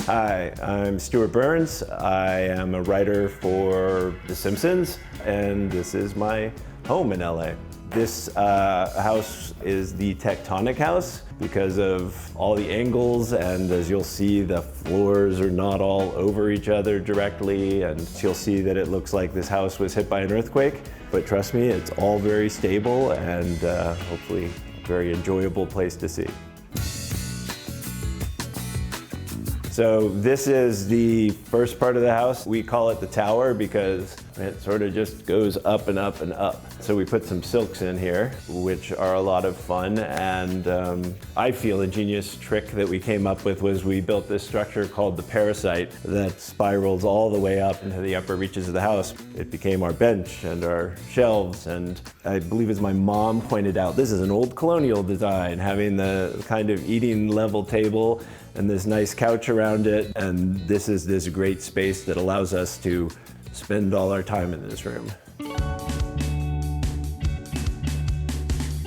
Hi, I'm Stewart Burns. I am a writer for The Simpsons, and this is my home in LA. This house is the Tectonic House because of all the angles, and as you'll see, the floors are not all over each other directly, and you'll see that it looks like this house was hit by an earthquake. But trust me, it's all very stable and hopefully a very enjoyable place to see. So this is the first part of the house. We call it the tower because it sort of just goes up and up and up. So we put some silks in here, which are a lot of fun. And I feel a genius trick that we came up with was we built this structure called the Parasite that spirals all the way up into the upper reaches of the house. It became our bench and our shelves. And I believe, as my mom pointed out, this is an old colonial design, having the kind of eating level table and this nice couch around it. And this is this great space that allows us to spend all our time in this room.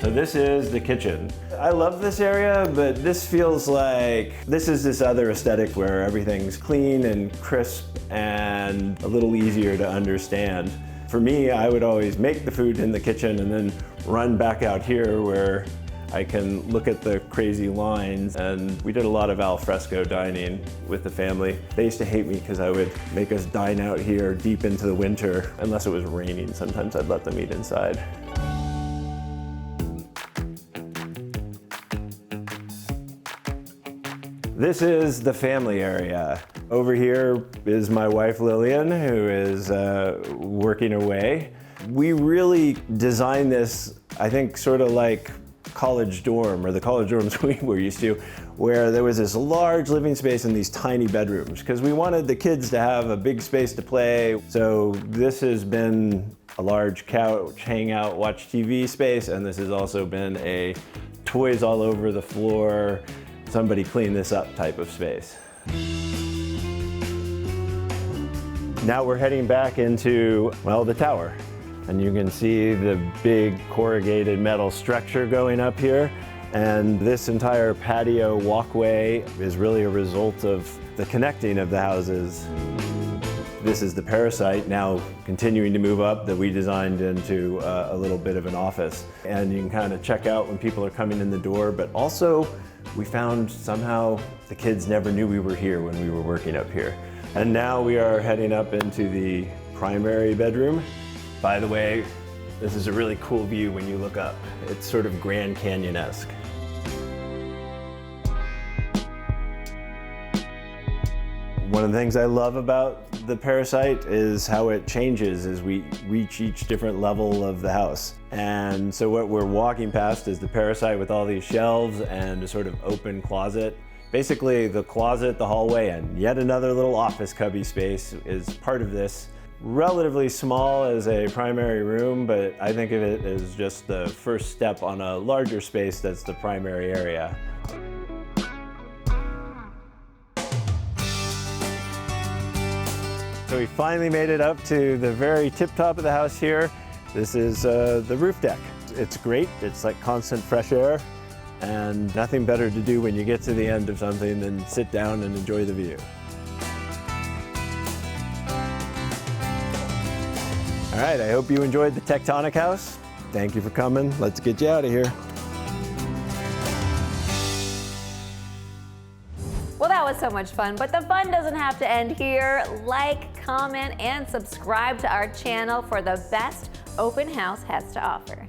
So this is the kitchen. I love this area, but this feels like this is this other aesthetic where everything's clean and crisp and a little easier to understand. For me, I would always make the food in the kitchen and then run back out here where I can look at the crazy lines. And we did a lot of al fresco dining with the family. They used to hate me because I would make us dine out here deep into the winter. Unless it was raining, sometimes I'd let them eat inside. This is the family area. Over here is my wife Lillian, who is working away. We really designed this, I think, sort of like college dorm, or the college dorms we were used to, where there was this large living space and these tiny bedrooms, because we wanted the kids to have a big space to play. So this has been a large couch, hang out, watch TV space, and this has also been a toys all over the floor, somebody clean this up type of space. Now we're heading back into, well, the tower. And you can see the big corrugated metal structure going up here. And this entire patio walkway is really a result of the connecting of the houses. This is the Parasite, now continuing to move up, that we designed into a little bit of an office. And you can kind of check out when people are coming in the door, but also we found somehow the kids never knew we were here when we were working up here. And now we are heading up into the primary bedroom. By the way, this is a really cool view when you look up. It's sort of Grand Canyon-esque. One of the things I love about the Parasite is how it changes as we reach each different level of the house. And so what we're walking past is the Parasite with all these shelves and a sort of open closet. Basically, the closet, the hallway, and yet another little office cubby space is part of this. Relatively small as a primary room, but I think of it as just the first step on a larger space that's the primary area. So we finally made it up to the very tip top of the house here. This is the roof deck. It's great, it's like constant fresh air, and nothing better to do when you get to the end of something than sit down and enjoy the view. All right, I hope you enjoyed the Tectonic House. Thank you for coming. Let's get you out of here. Well, that was so much fun, but the fun doesn't have to end here. Like, comment, and subscribe to our channel for the best open house has to offer.